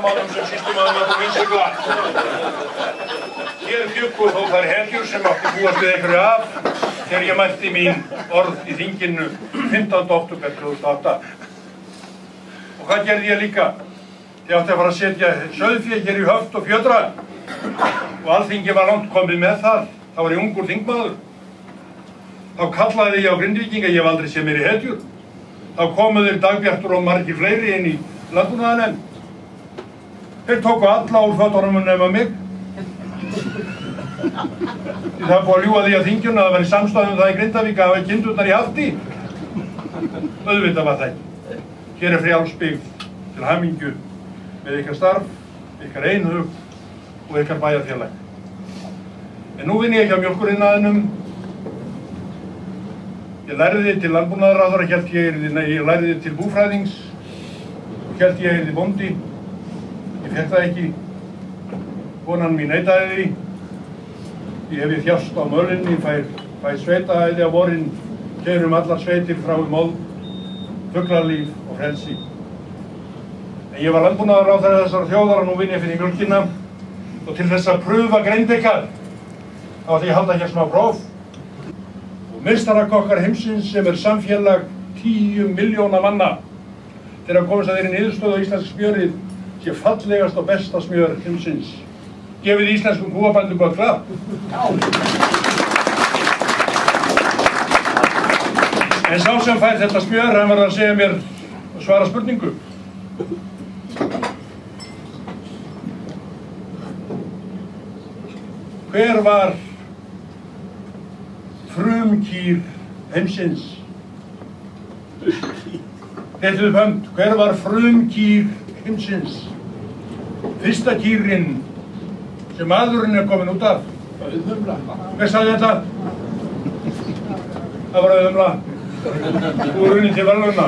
Bahamánum sem sýslumaður var búinn innsigla. Hér bjuggu þó þær hetjur sem átti búast við einhverju af þegar ég mælti mín orð í þinginu 15. október 2008. Og hvað gerði ég líka? Ég átti að fara að setja sauðfé hér í höft og fjötra og alþingi var langt komið með það. Þá var ég ungur þingmaður. Þá kallaði ég á Grindvíkinga, ég hef aldrei séð meiri hetjur. Þá komu þeir Dagbjartur og margir fleiri inn í landbúnaðarnefnd. Þeir tóku alla úr fötunum nema mig. Því það búið að ljúga því að þingjuna að það væri samstæðum það í Grindavík að hafa kindurnar í haldi. Auðvitað var það ekki. Hér er frjáls byggð til hamingju með ykkar starf, ykkar einhug og ykkar bæjarfélag. En nú vinn ég ekki á mjólkuriðnaðinum. Ég lærði til landbúnaðarráðherra, ég lærði til búfræðings og hélt ég yrði bóndi. Ég fékk það ekki. Konan mín neitaði því. Ég hef ég þjást á mölinni, fæ sveitaæði á vorin, keyrum allar sveitir frá mold, fuglalíf og frelsi. En ég var landbúnaðarráðherra þessara þjóðar og nú vinn ég fyrir mjólkina og til þess að prufa greindekar þá ætla ég að halda hér smá próf. Og meistarakokkar heimsins sem er samfélag 10 milljóna manna þegar komast að þeirri niðurstöðu á íslenska smjörið sé fallegast og besta smjör heimsins. Gefið íslenskum kúabændum gott klapp. En sá sem fær þetta smjör, hann var að segja mér og svara spurningu. Hver var frumkýr heimsins? Þettuðu upp hönd. Hver var frumkýr heimsins? Fyrsta kýrin sem maðurinn er komin út af. Hver sagði þetta? Það var Auðumla. Þú er runnin til verðlauna.